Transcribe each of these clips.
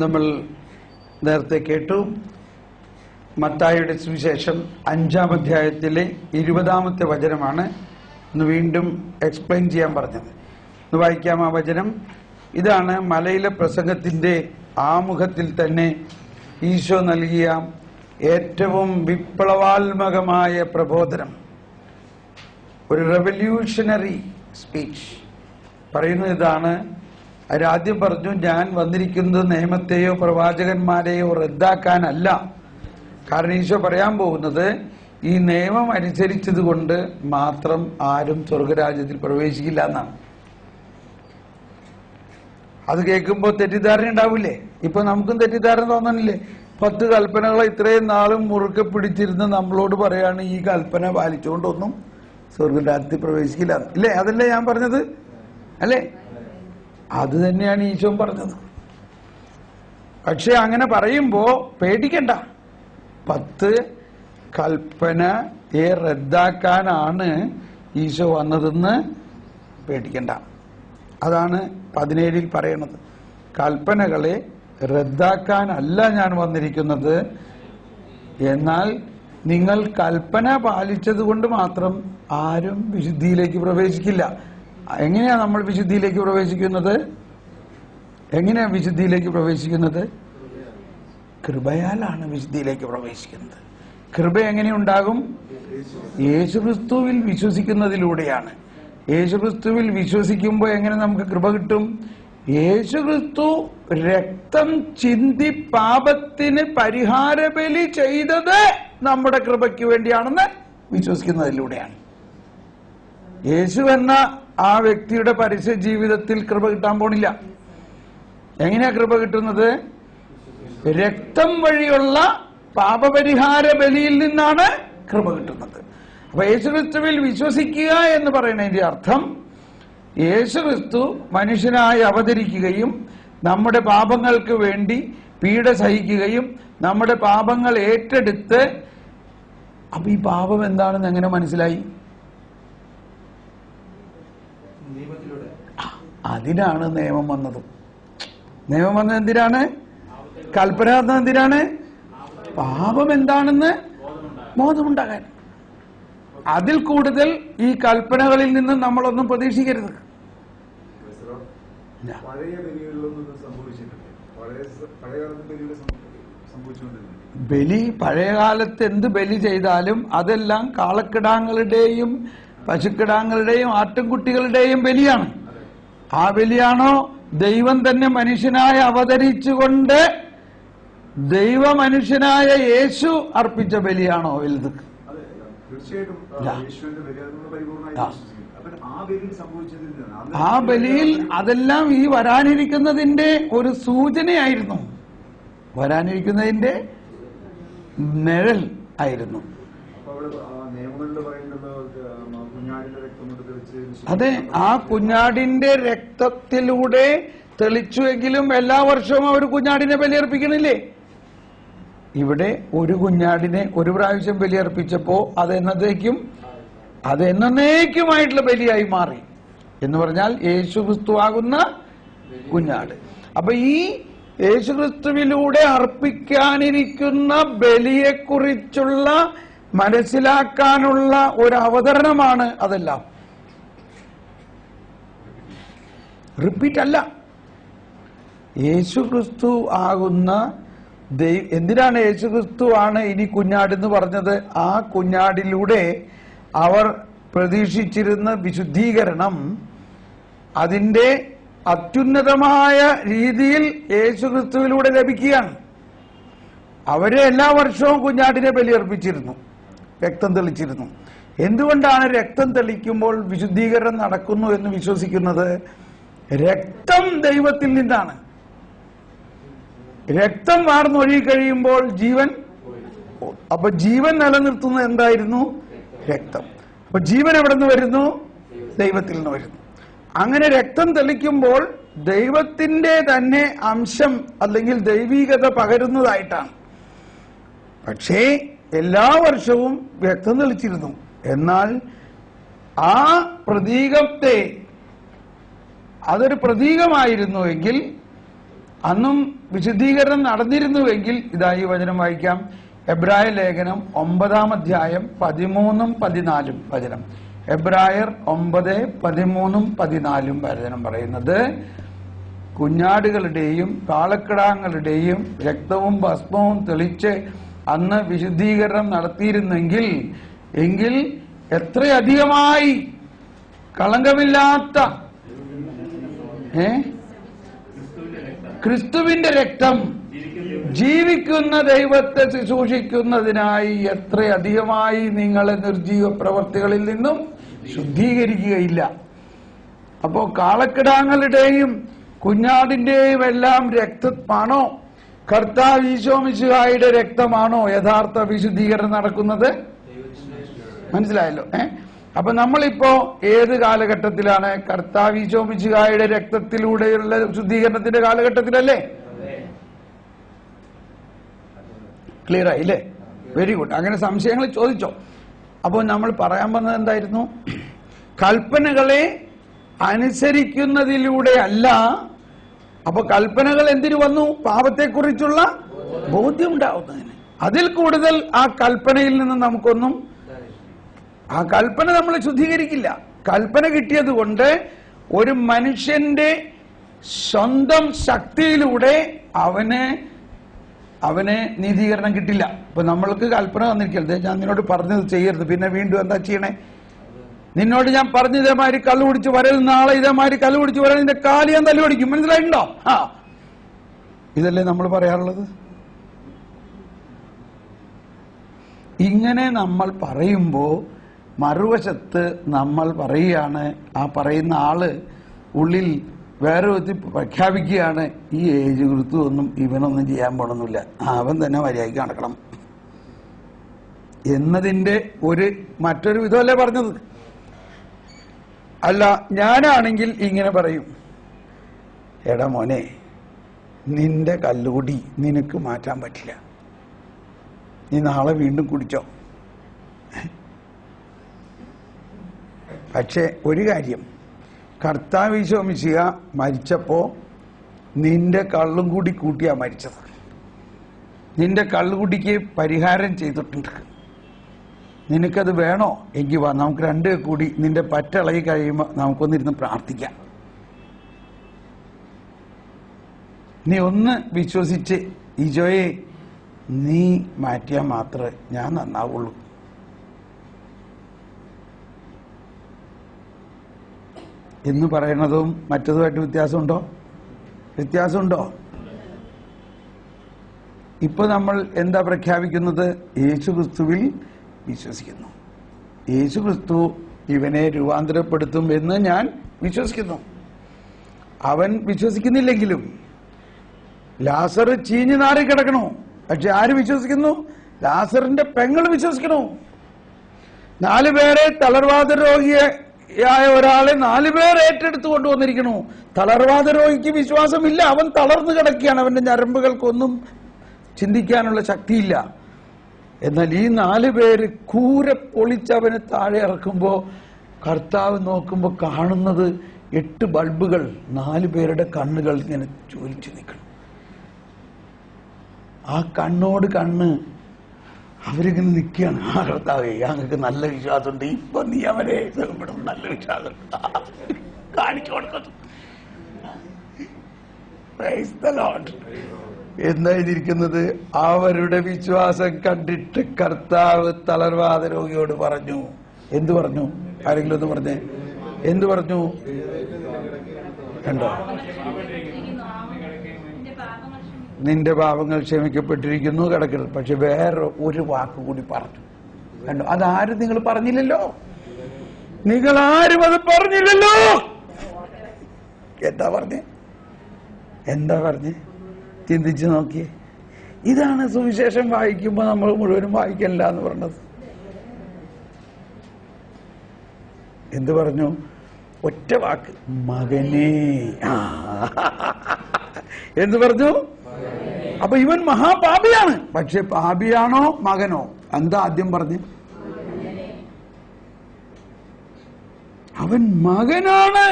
നമ്മൾ നേരത്തെ കേട്ടു മത്തായിയുടെ സുവിശേഷം 5-ാം അധ്യായത്തിലെ 20-ാമത്തെ വചനമാണ് ഇന്ന് വീണ്ടും എക്സ്പ്ലെയിൻ ചെയ്യാൻ പറഞ്ഞത്. ഒന്ന് വായിക്കാം ആ വചനം. ഇതാണ് മലയിലെ പ്രസംഗത്തിന്റെ ആമുഖത്തിൽ തന്നെ ഈശോ നൽകിയ ഏറ്റവും വിപ്ലവാത്മകമായ പ്രബോധനം, ഒരു റെവല്യൂഷണറി സ്പീച്ച്. പറയുന്നത് ഇതാണ്. അവരാദ്യം പറഞ്ഞു, ഞാൻ വന്നിരിക്കുന്നത് നിയമത്തെയോ പ്രവാചകന്മാരെയോ റദ്ദാക്കാനല്ല. കാരണം ഈശോ പറയാൻ പോകുന്നത് ഈ നിയമം അനുസരിച്ചതുകൊണ്ട് മാത്രം ആരും സ്വർഗരാജ്യത്തിൽ പ്രവേശിക്കില്ല എന്നാണ്. അത് കേൾക്കുമ്പോൾ തെറ്റിദ്ധാരണ ഉണ്ടാവില്ലേ? ഇപ്പൊ നമുക്കും തെറ്റിദ്ധാരണ തോന്നണില്ലേ? 10 കൽപ്പനകളെ ഇത്രയും നാളും മുറുക്കെ പിടിച്ചിരുന്ന് നമ്മളോട് പറയാണ് ഈ കൽപ്പന പാലിച്ചുകൊണ്ടൊന്നും സ്വർഗരാജ്യത്തിൽ പ്രവേശിക്കില്ല ഇല്ലേ? അതല്ലേ ഞാൻ പറഞ്ഞത് അല്ലേ? അത് തന്നെയാണ് ഈശോ പറഞ്ഞത്. പക്ഷെ അങ്ങനെ പറയുമ്പോ പേടിക്കണ്ട. 10 കൽപ്പനയെ റദ്ദാക്കാനാണ് ഈശോ വന്നതെന്ന് പേടിക്കണ്ട. അതാണ് 17-ൽ പറയണത്. കൽപ്പനകളെ റദ്ദാക്കാനല്ല ഞാൻ വന്നിരിക്കുന്നത്, എന്നാൽ നിങ്ങൾ കൽപ്പന പാലിച്ചത് കൊണ്ട് മാത്രം ആരും വിശുദ്ധിയിലേക്ക് പ്രവേശിക്കില്ല. എങ്ങനെയാ നമ്മൾ വിശുദ്ധിയിലേക്ക് പ്രവേശിക്കുന്നത്? എങ്ങനെയാ വിശുദ്ധിയിലേക്ക് പ്രവേശിക്കുന്നത്? കൃപയാലാണ് വിശുദ്ധിയിലേക്ക് പ്രവേശിക്കുന്നത്. കൃപ എങ്ങനെയുണ്ടാകും? യേശുക്രിസ്തുവിൽ വിശ്വസിക്കുന്നതിലൂടെയാണ്. യേശുക്രിസ്തുവിൽ വിശ്വസിക്കുമ്പോൾ എങ്ങനെ നമുക്ക് കൃപ കിട്ടും? യേശുക്രിസ്തു രക്തം ചിന്തി പാപത്തിന് പരിഹാരബലി ചെയ്തത് നമ്മുടെ കൃപയ്ക്ക് വേണ്ടിയാണെന്ന് വിശ്വസിക്കുന്നതിലൂടെയാണ്. യേശു എന്ന ആ വ്യക്തിയുടെ പരസ്യ ജീവിതത്തിൽ കൃപ കിട്ടാൻ പോണില്ല. എങ്ങനെയാ കൃപ കിട്ടുന്നത്? രക്തം വഴിയുള്ള പാപപരിഹാര ബലിയിൽ നിന്നാണ് കൃപ കിട്ടുന്നത്. അപ്പൊ യേശുക്രിസ്തുവിൽ വിശ്വസിക്കുക എന്ന് പറയുന്നതിന്റെ അർത്ഥം, യേശുക്രിസ്തു മനുഷ്യനായി അവതരിക്കുകയും നമ്മുടെ പാപങ്ങൾക്ക് വേണ്ടി പീഡ സഹിക്കുകയും നമ്മുടെ പാപങ്ങൾ ഏറ്റെടുത്ത്. അപ്പൊ ഈ പാപം എന്താണെന്ന് എങ്ങനെ മനസ്സിലായി? അതിനാണ് നിയമം വന്നത്. നിയമം വന്നത് എന്തിനാണ്? കൽപ്പന വന്നത് എന്തിനാണ്? പാപം എന്താണെന്ന് ബോധമുണ്ടാകാൻ. അതിൽ കൂടുതൽ ഈ കൽപ്പനകളിൽ നിന്ന് നമ്മളൊന്നും പ്രതീക്ഷിക്കരുത്. ബലി, പഴയകാലത്ത് എന്ത് ബലി ചെയ്താലും അതെല്ലാം കാളക്കിടാങ്ങളുടെയും പശുക്കിടാങ്ങളുടെയും ആട്ടിൻകുട്ടികളുടെയും ബലിയാണ്. ആ ബലിയാണോ ദൈവം തന്നെ മനുഷ്യനായി അവതരിച്ചുകൊണ്ട് ദൈവമനുഷ്യനായ യേശു അർപ്പിച്ച ബലിയാണോ വലുത്? ആ ബലിയിൽ അതെല്ലാം ഈ വരാനിരിക്കുന്നതിന്റെ ഒരു സൂചനയായിരുന്നു, വരാനിരിക്കുന്നതിന്റെ നിഴൽ ആയിരുന്നു. അതെ, ആ കുഞ്ഞാടിന്റെ രക്തത്തിലൂടെ തെളിച്ചുവെങ്കിലും എല്ലാ വർഷവും അവർ കുഞ്ഞാടിനെ ബലിയർപ്പിക്കണില്ലേ? ഇവിടെ ഒരു കുഞ്ഞാടിനെ ഒരു പ്രാവശ്യം ബലിയർപ്പിച്ചപ്പോ അതെന്നേക്കുമായിട്ടുള്ള ബലിയായി മാറി. എന്ന് പറഞ്ഞാൽ യേശുക്രിസ്തു ആകുന്ന കുഞ്ഞാട്. അപ്പൊ ഈ യേശുക്രിസ്തുവിലൂടെ അർപ്പിക്കാനിരിക്കുന്ന ബലിയെക്കുറിച്ചുള്ള മനസ്സിലാക്കാനുള്ള ഒരു അവതരണമാണ് അതെല്ലാം. റിപ്പീറ്റ് അല്ല. യേശുക്രിസ്തു ആകുന്ന എന്തിനാണ് യേശുക്രിസ്തു ആണ് ഇനി കുഞ്ഞാടെന്ന് പറഞ്ഞത്? ആ കുഞ്ഞാടിലൂടെ അവർ പ്രതീക്ഷിച്ചിരുന്ന വിശുദ്ധീകരണം അതിന്റെ അത്യുന്നതമായ രീതിയിൽ യേശുക്രിസ്തുവിലൂടെ ലഭിക്കുകയാണ്. അവരെ എല്ലാ വർഷവും കുഞ്ഞാടിനെ ബലിയർപ്പിച്ചിരുന്നു, രക്തം തെളിച്ചിരുന്നു. എന്തുകൊണ്ടാണ് രക്തം തെളിക്കുമ്പോൾ വിശുദ്ധീകരണം നടക്കുന്നു എന്ന് വിശ്വസിക്കുന്നത്? രക്തം ദൈവത്തിൽ നിന്നാണ്. രക്തം വാർന്നൊഴുകി കഴിയുമ്പോൾ ജീവൻ. അപ്പൊ ജീവൻ നിലനിർത്തുന്നത് എന്തായിരുന്നു? രക്തം. അപ്പൊ ജീവൻ എവിടെ നിന്ന് വരുന്നു? ദൈവത്തിൽ നിന്ന് വരുന്നു. അങ്ങനെ രക്തം തെളിക്കുമ്പോൾ ദൈവത്തിന്റെ തന്നെ അംശം അല്ലെങ്കിൽ ദൈവീകത പകരുന്നതായിട്ടാണ്. പക്ഷേ എല്ലാ വർഷവും രക്തം തെളിച്ചിരുന്നു. എന്നാൽ ആ പ്രതീകത്തെ, അതൊരു പ്രതീകമായിരുന്നുവെങ്കിൽ അന്നും വിശുദ്ധീകരണം നടന്നിരുന്നുവെങ്കിൽ ഇതാ ഈ വചനം വായിക്കാം. എബ്രായ ലേഖനം 9-ാം അധ്യായം 13-14 വചനം. എബ്രായർ 9:13-14 വചനം പറയുന്നത്, കുഞ്ഞാടുകളുടെയും കാളക്കിടാങ്ങളുടെയും രക്തവും ഭസ്മവും തെളിച്ച് അന്ന് വിശുദ്ധീകരണം നടത്തിയിരുന്നെങ്കിൽ എങ്കിൽ എത്രയധികമായി കളങ്കമില്ലാത്ത ക്രിസ്തുവിന്റെ രക്തം ജീവിക്കുന്ന ദൈവത്തെ ശുശ്രൂഷിക്കുന്നതിനായി എത്രയധികമായി നിങ്ങളെ നിർജീവ പ്രവർത്തികളിൽ നിന്നും ശുദ്ധീകരിക്കുകയില്ല. അപ്പോ കാളക്കിടാങ്ങളുടെയും കുഞ്ഞാടിന്റെയും എല്ലാം രക്തമാണോ, കർത്താവ് ഈശോ മിശിഹായുടെ രക്തമാണോ യഥാർത്ഥ വിശുദ്ധീകരണം നടക്കുന്നത്? മനസ്സിലായല്ലോ. അപ്പൊ നമ്മളിപ്പോ ഏത് കാലഘട്ടത്തിലാണ്? കർത്താവ് ഈശോ മിശിഹായുടെ രക്തത്തിലൂടെയുള്ള ശുദ്ധീകരണത്തിന്റെ കാലഘട്ടത്തിലല്ലേ? ക്ലിയർ ആയില്ലേ? Very good. അങ്ങനെ സംശയങ്ങൾ ചോദിച്ചോ. അപ്പോൾ നമ്മൾ പറയാൻ വന്നത് എന്തായിരുന്നു? കൽപ്പനകളെ അനുസരിക്കുന്നതിലൂടെ അല്ല. അപ്പൊ കൽപ്പനകൾ എന്തിനു വന്നു? പാപത്തെക്കുറിച്ചുള്ള ബോധ്യം ഉണ്ടാവുന്നതിന്. അതിൽ കൂടുതൽ ആ കൽപ്പനയിൽ നിന്ന് നമുക്കൊന്നും, ആ കൽപ്പന നമ്മളെ ശുദ്ധീകരിക്കില്ല. കൽപ്പന കിട്ടിയത് കൊണ്ട് ഒരു മനുഷ്യന്റെ സ്വന്തം ശക്തിയിലൂടെ അവന് നീതീകരണം കിട്ടില്ല. ഇപ്പൊ നമ്മൾക്ക് കൽപ്പന തന്നിരിക്കരുത്, ഞാൻ നിന്നോട് പറഞ്ഞത് ചെയ്യരുത്, പിന്നെ വീണ്ടും എന്താ ചെയ്യണേ? നിന്നോട് ഞാൻ പറഞ്ഞു ഇതേമാതിരി കള്ളു കുടിച്ച് വരൽ, നാളെ ഇതേമാതിരി കള്ളു കുടിച്ച് വരൽ, നിന്റെ കാല് ഞാൻ തല്ലു പിടിക്കും. മനസ്സിലായിട്ടുണ്ടോ? ഇതല്ലേ നമ്മൾ പറയാറുള്ളത്. ഇങ്ങനെ നമ്മൾ പറയുമ്പോ മറുവശത്ത് നമ്മൾ പറയുകയാണ്, ആ പറയുന്ന ആള് ഉള്ളിൽ വേറെ വിധത്തിൽ പ്രഖ്യാപിക്കുകയാണ്, ഈ ഏജ് ഗ്രൂപ്പ് ഒന്നും ഇവനൊന്നും ചെയ്യാൻ പോണമെന്നില്ല, അവൻ തന്നെ മര്യാദയ്ക്ക് നടക്കണം എന്നതിന്റെ മറ്റൊരു വിധമല്ലേ പറഞ്ഞത്? അല്ല, ഞാനാണെങ്കിൽ ഇങ്ങനെ പറയും, എടാ മോനെ, നിന്റെ കല്ലുകുടി നിനക്ക് മാറ്റാൻ പറ്റില്ല, നീ നാളെ വീണ്ടും കുടിച്ചോ. പക്ഷെ ഒരു കാര്യം, കർത്താവ് ഈശോ മിശിഹ മരിച്ചപ്പോ നിന്റെ കള്ളും കൂടി കൂട്ടിയാ മരിച്ചത്. നിന്റെ കള്ളുകുടിക്ക് പരിഹാരം ചെയ്തിട്ടുണ്ട്. നിനക്കത് വേണോ? എങ്കിൽ വാ, നമുക്ക് രണ്ടു കൂടി നിന്റെ പറ്റിളകി കഴിയുമ്പോൾ നമുക്കൊന്നിരുന്ന് പ്രാർത്ഥിക്കാം. നീ ഒന്ന് വിശ്വസിച്ച്, ഈശോയെ നീ മാറ്റിയാൽ മാത്രമേ ഞാൻ നന്നാവുള്ളൂ. എന്ന് പറയുന്നതും മറ്റതുമായിട്ട് വ്യത്യാസമുണ്ടോ? വ്യത്യാസമുണ്ടോ? ഇപ്പൊ നമ്മൾ എന്താ പ്രഖ്യാപിക്കുന്നത്? യേശു ക്രിസ്തുവിൽ വിശ്വസിക്കുന്നു. യേശു ക്രിസ്തു ഇവനെ രൂപാന്തരപ്പെടുത്തും എന്ന് ഞാൻ വിശ്വസിക്കുന്നു. അവൻ വിശ്വസിക്കുന്നില്ലെങ്കിലും ലാസർ ചീഞ്ഞു നാറി കിടക്കണു. പക്ഷെ ആര് വിശ്വസിക്കുന്നു? ലാസറിന്റെ പെങ്ങൾ വിശ്വസിക്കണു. 4 പേരെ തളർവാദ രോഗിയായ ഒരാളെ 4 പേർ ഏറ്റെടുത്തു കൊണ്ടുവന്നിരിക്കണു. തളർവാദ രോഗിക്ക് വിശ്വാസമില്ല, അവൻ തളർന്നു കിടക്കുകയാണ്, അവന്റെ ഞരമ്പുകൾക്കൊന്നും ചിന്തിക്കാനുള്ള ശക്തിയില്ല. എന്നാൽ ഈ 4 പേര് കൂര പൊളിച്ചവന് താഴെ ഇറക്കുമ്പോ കർത്താവ് നോക്കുമ്പോ കാണുന്നത് 8 ബൾബുകൾ, 4 പേരുടെ കണ്ണുകൾ ഇങ്ങനെ ജ്വലിച്ചു നിൽക്കണം. ആ കണ്ണോട് കണ്ണ് അവരിങ്ങനെ നിൽക്കുകയാണ്. ആ കർത്താവേ, ഞങ്ങൾക്ക് നല്ല വിശ്വാസമുണ്ട്, ഇപ്പൊ നീ അവരെ സുഖപ്പെടും, നല്ല വിശ്വാസം കാണിച്ചു കൊടുക്കുന്നു. എന്തായിരിക്കുന്നത്? അവരുടെ വിശ്വാസം കണ്ടിട്ട് കർത്താവ് തളർവാദ രോഗിയോട് പറഞ്ഞു. എന്തു പറഞ്ഞു? ആരെങ്കിലും ഒന്ന് പറഞ്ഞേ, എന്തു പറഞ്ഞു? കണ്ടോ? നിന്റെ പാപങ്ങൾ ക്ഷമിക്കപ്പെട്ടിരിക്കുന്നു, കിടക്കരുത്. പക്ഷെ വേറെ ഒരു വാക്ക് കൂടി പറഞ്ഞു. കണ്ടോ? അതാരും നിങ്ങൾ പറഞ്ഞില്ലല്ലോ, നിങ്ങൾ ആരും അത് പറഞ്ഞില്ലല്ലോ. എന്താ പറഞ്ഞേ? എന്താ പറഞ്ഞേ? ചിന്തിച്ചു നോക്കിയേ. ഇതാണ് സുവിശേഷം വായിക്കുമ്പോ നമ്മൾ മുഴുവനും വായിക്കല്ല എന്ന് പറഞ്ഞത്. എന്ത് പറഞ്ഞു? ഒറ്റ വാക്ക്, മകനേ. എന്ത് പറഞ്ഞു? അപ്പൊ ഇവൻ മഹാപാപിയാണ്. പക്ഷെ പാപിയാണോ മകനോ? എന്താ ആദ്യം പറഞ്ഞു? അവൻ മകനാണ്.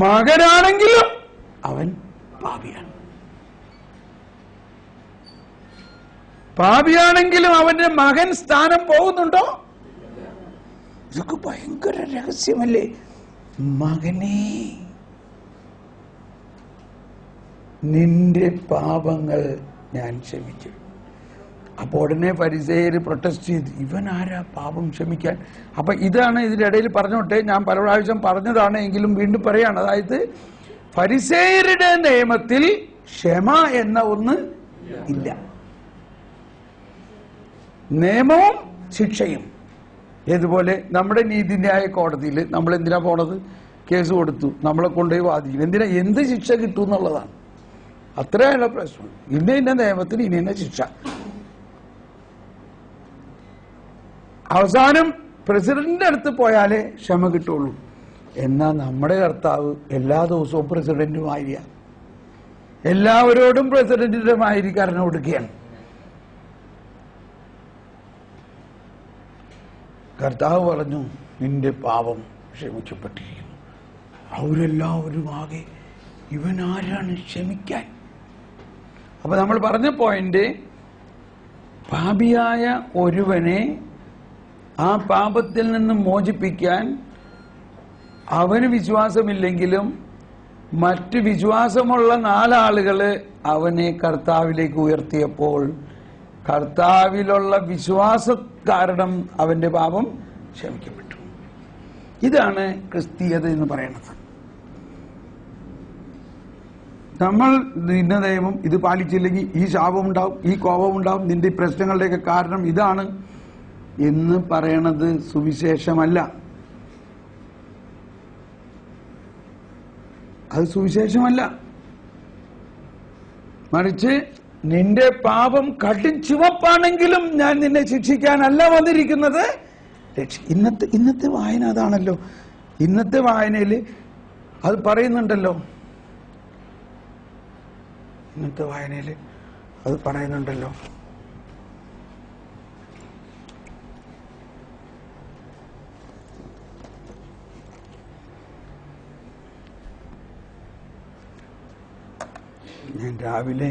മകനാണെങ്കിലും അവൻ പാപിയാണെങ്കിലും അവന്റെ മകൻ സ്ഥാനം പോകുന്നുണ്ടോ? ഇതൊക്കെ ഭയങ്കര രഹസ്യമല്ലേ? മകനേ, നിന്റെ പാപങ്ങൾ ഞാൻ ക്ഷമിച്ചു. അപ്പോൾ ഉടനെ ഫരിസേയര് പ്രൊട്ടസ്റ്റ് ചെയ്തു, ഇവൻ ആരാ പാപം ക്ഷമിക്കാൻ? അപ്പൊ ഇതാണ് ഇതിനിടയിൽ പറഞ്ഞോട്ടെ, ഞാൻ പല പ്രാവശ്യം പറഞ്ഞതാണ് എങ്കിലും വീണ്ടും പറയാണ്. അതായത് ഫരിസേയരുടെ നിയമത്തിൽ ക്ഷമ എന്ന ഒന്ന് ഇല്ല. നിയമവും ശിക്ഷയും. ഏതുപോലെ നമ്മുടെ നീതിന്യായ കോടതിയിൽ നമ്മൾ എന്തിനാ പോണത്? കേസ് കൊടുത്തു, നമ്മളെ കൊണ്ടുപോയി വാദിക്കും. എന്തിനാ? എന്ത് ശിക്ഷ കിട്ടും എന്നുള്ളതാണ്. അത്രയുള്ള പ്രശ്നം. ഇന്ന നിയമത്തിന് ഇന്ന ശിക്ഷ. അവസാനം പ്രസിഡന്റിന്റെ അടുത്ത് പോയാലേ ക്ഷമ കിട്ടുള്ളൂ. എന്നാൽ നമ്മുടെ കർത്താവ് എല്ലാ ദിവസവും പ്രസിഡന്റുമായിരിക്കാം, എല്ലാവരോടും പ്രസിഡന്റിന്റെ മാതിരി കരുണ കൊടുക്കുകയാണ്. കർത്താവ് പറഞ്ഞു, നിന്റെ പാപം ക്ഷമിക്കപ്പെട്ടിരിക്കുന്നു. അവരെല്ലാവരും ആകെ ഇവൻ ആരാണ് ക്ഷമിക്കാൻ? അപ്പൊ നമ്മൾ പറഞ്ഞ പോയിന്റ്, പാപിയായ ഒരുവനെ ആ പാപത്തിൽ നിന്ന് മോചിപ്പിക്കാൻ അവന് വിശ്വാസമില്ലെങ്കിലും മറ്റ് വിശ്വാസമുള്ള 4 ആളുകള് അവനെ കർത്താവിലേക്ക് ഉയർത്തിയപ്പോൾ കർത്താവിലുള്ള വിശ്വാസം കാരണം അവന്റെ പാപം ക്ഷമിക്കപ്പെട്ടു. ഇതാണ് ക്രിസ്തീയത എന്ന് പറയുന്നത്. നമ്മൾ നിന്ന നിയമം ഇത് പാലിച്ചില്ലെങ്കിൽ ഈ ശാപം ഉണ്ടാവും, ഈ കോപം ഉണ്ടാവും, നിന്റെ പ്രശ്നങ്ങളുടെയൊക്കെ കാരണം ഇതാണ് എന്ന് പറയണത് സുവിശേഷമല്ല. അത് സുവിശേഷമല്ല. മറിച്ച് നിന്റെ പാപം കടുംചുവപ്പാണെങ്കിലും ഞാൻ നിന്നെ ശിക്ഷിക്കാനല്ല വന്നിരിക്കുന്നത്. ഇന്നത്തെ വായന അതാണല്ലോ. ഇന്നത്തെ വായനയിൽ അത് പറയുന്നുണ്ടല്ലോ. ഇന്നത്തെ വായനയിൽ അത് പറയുന്നുണ്ടല്ലോ. ഞാൻ രാവിലെ